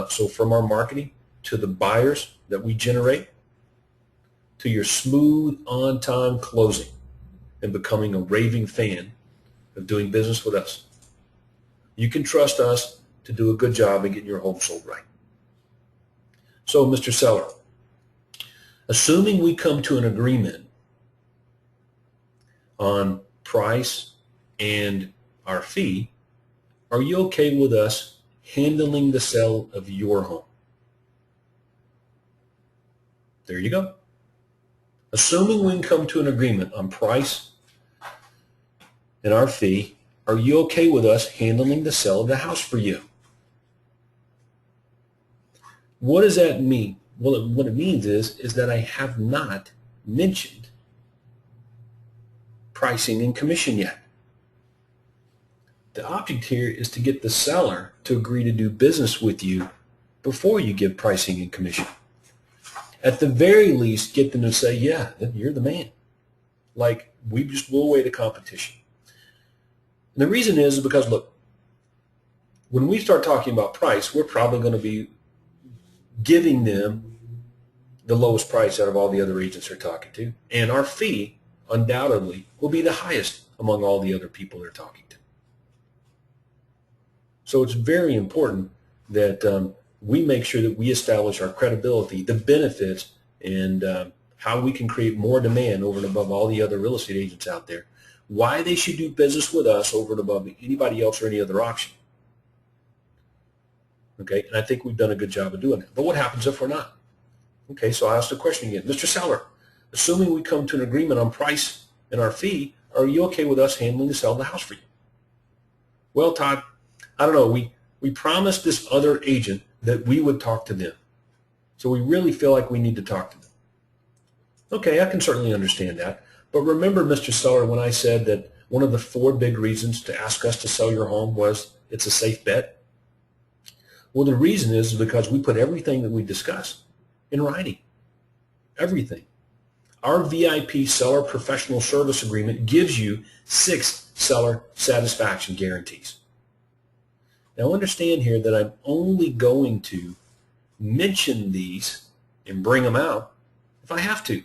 so from our marketing to the buyers that we generate to your smooth on-time closing and becoming a raving fan of doing business with us. You can trust us to do a good job in getting your home sold right. So, Mr. Seller, assuming we come to an agreement on price and our fee, are you okay with us handling the sale of your home? There you go. Assuming we can come to an agreement on price and our fee, are you okay with us handling the sale of the house for you? What does that mean? Well, what it means is that I have not mentioned pricing and commission yet. The object here is to get the seller to agree to do business with you before you give pricing and commission. At the very least, get them to say, yeah, you're the man. Like, we just blew away the competition. And the reason is because, look, when we start talking about price, we're probably going to be giving them the lowest price out of all the other agents they're talking to. And our fee, undoubtedly, will be the highest among all the other people they're talking to. So it's very important that we make sure that we establish our credibility, the benefits, and how we can create more demand over and above all the other real estate agents out there. Why they should do business with us over and above anybody else or any other auction. Okay, and I think we've done a good job of doing that. But what happens if we're not? Okay, so I asked the question again. Mr. Seller, assuming we come to an agreement on price and our fee, are you okay with us handling the sale of the house for you? Well, Todd, I don't know. We promised this other agent that we would talk to them. So we really feel like we need to talk to them. Okay, I can certainly understand that. But remember, Mr. Seller, when I said that one of the 4 big reasons to ask us to sell your home was it's a safe bet? Well, the reason is because we put everything that we discuss in writing. Everything. Our VIP seller professional service agreement gives you 6 seller satisfaction guarantees. Now understand here that I'm only going to mention these and bring them out if I have to.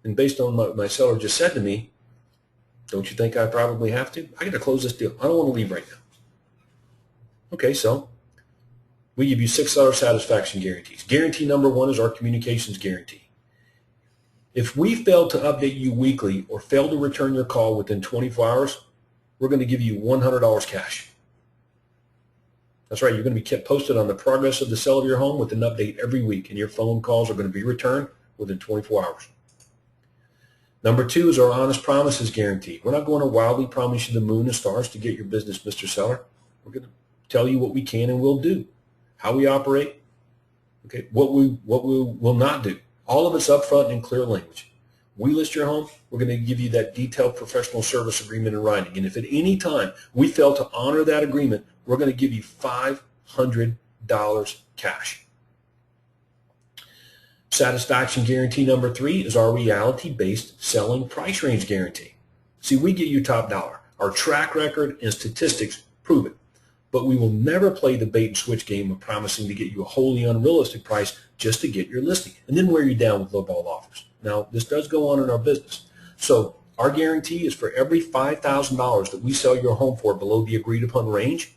And based on what my seller just said to me, don't you think I probably have to? I got to close this deal. I don't want to leave right now. Okay, so we give you 6 seller satisfaction guarantees. Guarantee number 1 is our communications guarantee. If we fail to update you weekly or fail to return your call within 24 hours, we're going to give you $100 cash. That's right, you're going to be kept posted on the progress of the sale of your home with an update every week, and your phone calls are going to be returned within 24 hours. Number 2 is our honest promises guarantee. We're not going to wildly promise you the moon and stars to get your business, Mr. Seller. We're going to tell you what we can and will do, how we operate, okay, what we will not do. All of it's upfront and in clear language. We list your home, we're going to give you that detailed professional service agreement in writing. And if at any time we fail to honor that agreement, we're going to give you $500 cash. Satisfaction guarantee number 3 is our reality-based selling price range guarantee. See, we get you top dollar. Our track record and statistics prove it. But we will never play the bait and switch game of promising to get you a wholly unrealistic price just to get your listing and then wear you down with lowball offers. Now, this does go on in our business. So our guarantee is for every $5,000 that we sell your home for below the agreed upon range,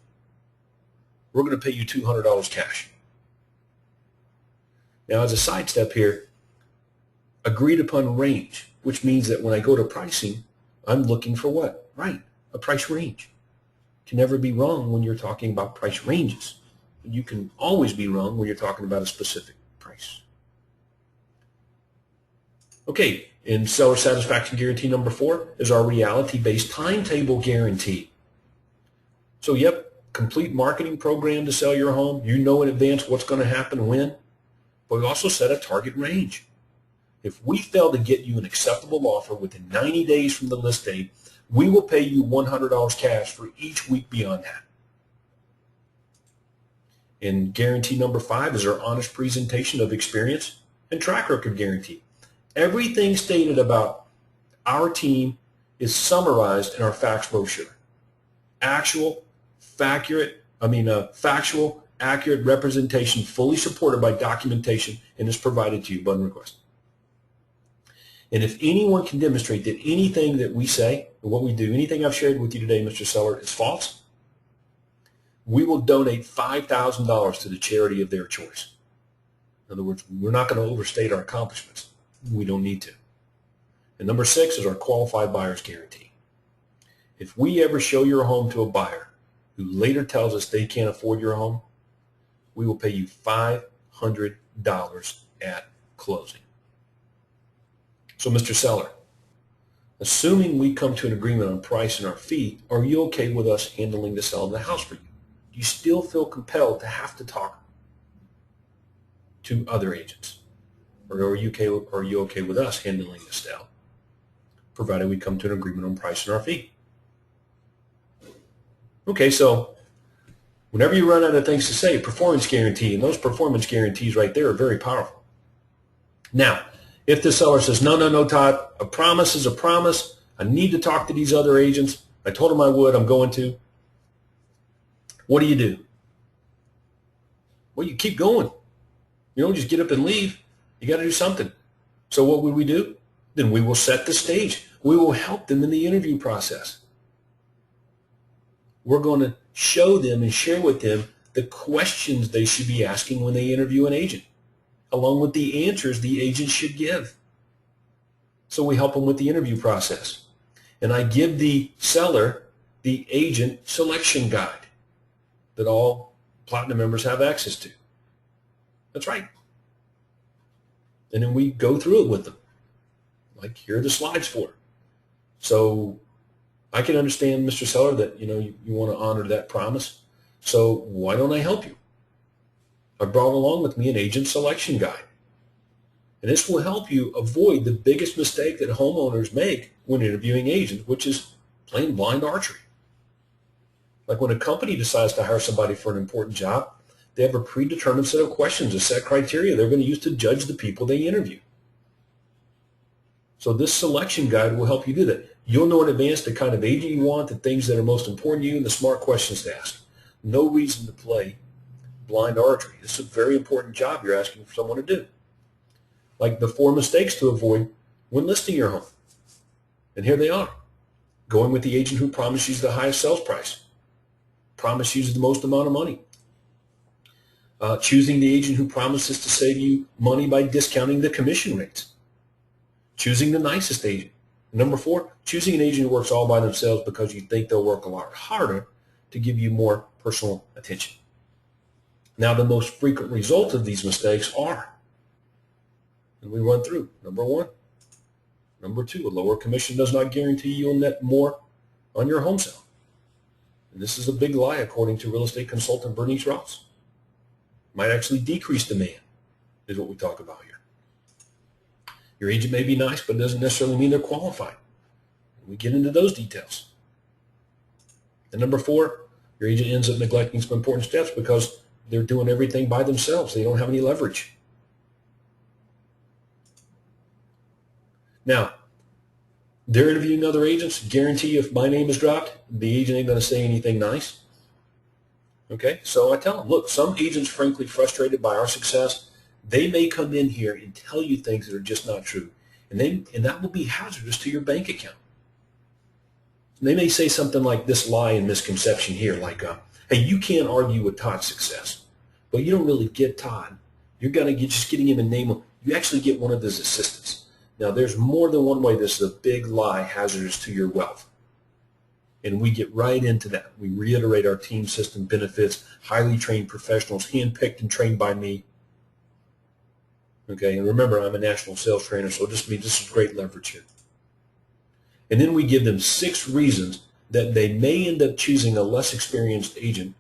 we're going to pay you $200 cash. Now, as a sidestep here, agreed upon range, which means that when I go to pricing, I'm looking for what? Right, a price range. Can never be wrong when you're talking about price ranges. You can always be wrong when you're talking about a specific price. Okay, and seller satisfaction guarantee number 4 is our reality-based timetable guarantee. So, yep, complete marketing program to sell your home. You know in advance what's going to happen when, but we also set a target range. If we fail to get you an acceptable offer within 90 days from the list date, we will pay you $100 cash for each week beyond that. And guarantee number 5 is our honest presentation of experience and track record guarantee. Everything stated about our team is summarized in our facts brochure. Factual, accurate representation fully supported by documentation and is provided to you upon request. And if anyone can demonstrate that anything that we say or what we do, anything I've shared with you today, Mr. Seller, is false, we will donate $5,000 to the charity of their choice. In other words, we're not going to overstate our accomplishments. We don't need to. And number 6 is our qualified buyer's guarantee. If we ever show your home to a buyer who later tells us they can't afford your home, we will pay you $500 at closing. So, Mr. Seller, assuming we come to an agreement on price and our fee, are you okay with us handling the sale of the house for you? Do you still feel compelled to have to talk to other agents? Or are you okay with us handling the sale, provided we come to an agreement on price and our fee? Okay, so whenever you run out of things to say, performance guarantee, and those performance guarantees right there are very powerful. Now, if the seller says, no, Todd, a promise is a promise. I need to talk to these other agents. I told them I would. I'm going to. What do? Well, you keep going. You don't just get up and leave. You got to do something. So what would we do? Then we will set the stage. We will help them in the interview process. We're going to show them and share with them the questions they should be asking when they interview an agent, along with the answers the agent should give. So we help them with the interview process. And I give the seller the agent selection guide that all Platinum members have access to. That's right. And then we go through it with them. Like, here are the slides for it. So I can understand, Mr. Seller, that you want to honor that promise. So why don't I help you? I brought along with me an agent selection guide. And this will help you avoid the biggest mistake that homeowners make when interviewing agents, which is plain blind archery. Like when a company decides to hire somebody for an important job, they have a predetermined set of questions, a set criteria they're going to use to judge the people they interview. So this selection guide will help you do that. You'll know in advance the kind of agent you want, the things that are most important to you, and the smart questions to ask. No reason to play blind archery. This is a very important job you're asking for someone to do. Like the 4 mistakes to avoid when listing your home. And here they are. Going with the agent who promises you the highest sales price. promise you the most amount of money. Choosing the agent who promises to save you money by discounting the commission rates. Choosing the nicest agent. Number 4, choosing an agent who works all by themselves because you think they'll work a lot harder to give you more personal attention. Now, the most frequent result of these mistakes are, and we run through, number 1. Number 2, a lower commission does not guarantee you'll net more on your home sale. And this is a big lie according to real estate consultant Bernice Ross. Might actually decrease demand is what we talk about here. Your agent may be nice, but it doesn't necessarily mean they're qualified. We get into those details. And number 4, your agent ends up neglecting some important steps because they're doing everything by themselves. They don't have any leverage. Now, they're interviewing other agents. Guarantee if my name is dropped, the agent ain't going to say anything nice. Okay, so I tell them, look, some agents, frankly, frustrated by our success, they may come in here and tell you things that are just not true. And that will be hazardous to your bank account. They may say something like this lie and misconception here, like, hey, you can't argue with Todd's success. But you don't really get Todd. You're going to get just getting him a name. You actually get one of his assistants. Now, there's more than one way this is a big lie hazardous to your wealth. And we get right into that. We reiterate our team system benefits, highly trained professionals, handpicked and trained by me. Okay, and remember, I'm a national sales trainer, so this is great leverage here. And then we give them 6 reasons that they may end up choosing a less experienced agent,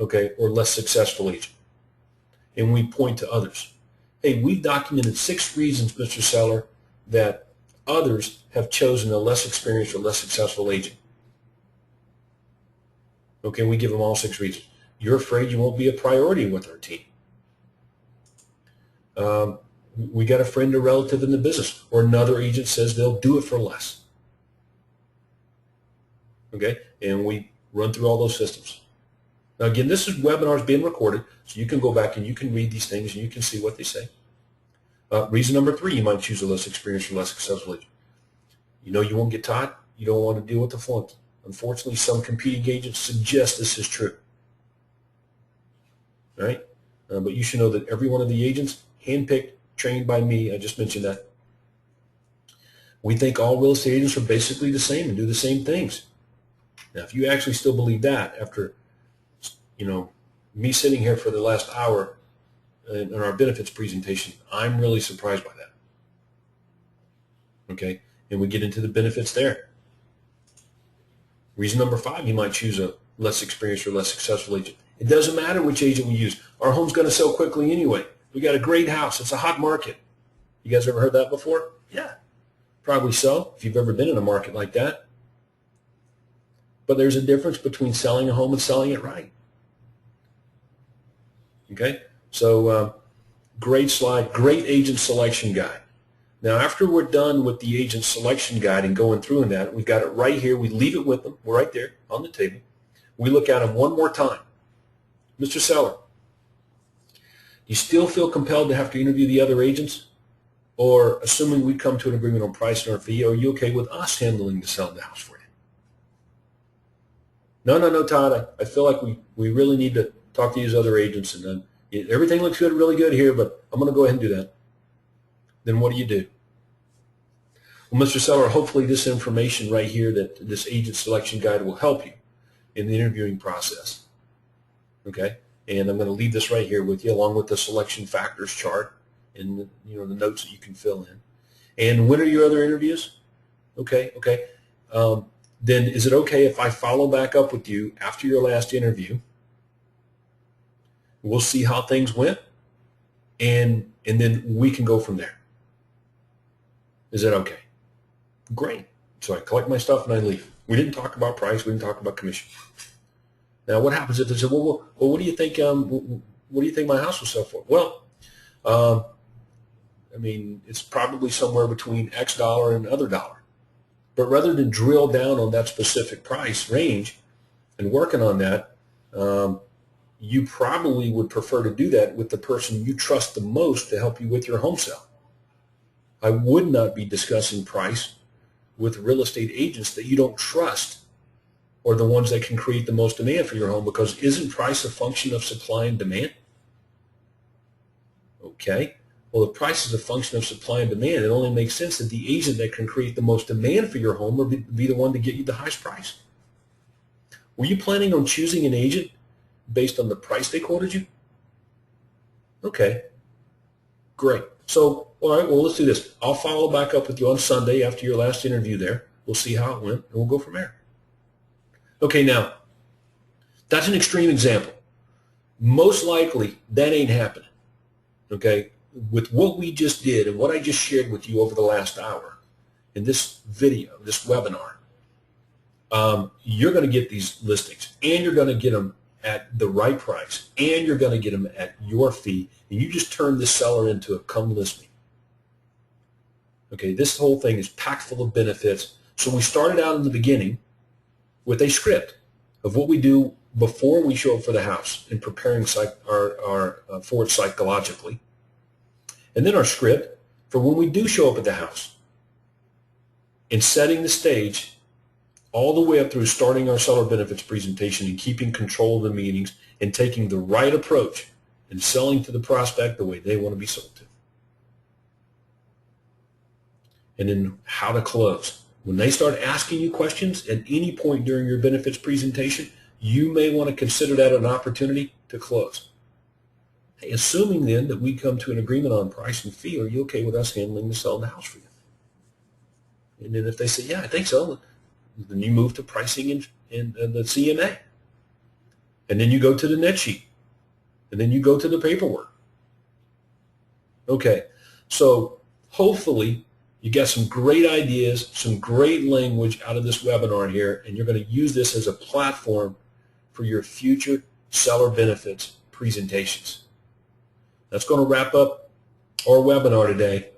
okay, or less successful agent. And we point to others. Hey, we've documented 6 reasons, Mr. Seller, that others have chosen a less experienced or less successful agent. Okay, we give them all 6 reasons. You're afraid you won't be a priority with our team. We got a friend or relative in the business, or another agent says they'll do it for less. Okay, and we run through all those systems. Now again, this is webinars being recorded, so you can go back and you can read these things and you can see what they say. Reason number 3, you might choose a less experienced or less successful agent. You know you won't get taught. You don't want to deal with the flunky. Unfortunately, some competing agents suggest this is true. All right? But you should know that every one of the agents, handpicked, trained by me, I just mentioned that. We think all real estate agents are basically the same and do the same things. Now, if you actually still believe that after, me sitting here for the last hour in our benefits presentation, I'm really surprised by that. Okay, and we get into the benefits there. Reason number 5, you might choose a less experienced or less successful agent. It doesn't matter which agent we use. Our home's going to sell quickly anyway. We got a great house. It's a hot market. You guys ever heard that before? Yeah, probably so, if you've ever been in a market like that. But there's a difference between selling a home and selling it right. Okay, so great slide, great agent selection guide. Now, after we're done with the agent selection guide and going through in that, we've got it right here. We leave it with them. We're right there on the table. We look at them one more time. Mr. Seller, do you still feel compelled to have to interview the other agents? Or assuming we come to an agreement on price and our fee, are you okay with us handling the sell of the house for you? No, Todd, I feel like we really need to talk to these other agents, and then everything looks good, really good here, but I'm going to go ahead and do that. Then what do you do? Well, Mr. Seller, hopefully this information right here, that this agent selection guide will help you in the interviewing process. Okay, and I'm going to leave this right here with you, along with the selection factors chart and the notes that you can fill in. And when are your other interviews? Okay. Then is it okay if I follow back up with you after your last interview? We'll see how things went, and then we can go from there. Is that okay? Great. So I collect my stuff and I leave. We didn't talk about price. We didn't talk about commission. Now, what happens if they say, well, what do you think? What do you think my house will sell for? Well, it's probably somewhere between X dollar and other dollar. But rather than drill down on that specific price range and working on that, you probably would prefer to do that with the person you trust the most to help you with your home sale. I would not be discussing price with real estate agents that you don't trust are the ones that can create the most demand for your home, because isn't price a function of supply and demand? Okay. Well, if price is a function of supply and demand, it only makes sense that the agent that can create the most demand for your home will be the one to get you the highest price. Were you planning on choosing an agent based on the price they quoted you? Okay, great. So, all right, well, let's do this. I'll follow back up with you on Sunday after your last interview there. We'll see how it went, and we'll go from there. Okay, now, that's an extreme example. Most likely, that ain't happening. Okay, with what we just did and what I just shared with you over the last hour in this video, this webinar, you're going to get these listings, and you're going to get them at the right price, and you're going to get them at your fee, and you just turn this seller into a come list me. Okay, this whole thing is packed full of benefits. So we started out in the beginning with a script of what we do before we show up for the house and preparing for it psychologically. And then our script for when we do show up at the house and setting the stage all the way up through starting our seller benefits presentation and keeping control of the meetings and taking the right approach and selling to the prospect the way they want to be sold to. And then how to close. When they start asking you questions at any point during your benefits presentation, you may want to consider that an opportunity to close. Hey, assuming then that we come to an agreement on price and fee, are you okay with us handling the selling the house for you? And then if they say, yeah, I think so, then you move to pricing in the CMA. And then you go to the net sheet. And then you go to the paperwork. Okay, so hopefully you got some great ideas, some great language out of this webinar here, and you're going to use this as a platform for your future seller benefits presentations. That's going to wrap up our webinar today.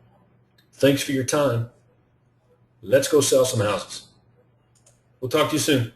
Thanks for your time. Let's go sell some houses. We'll talk to you soon.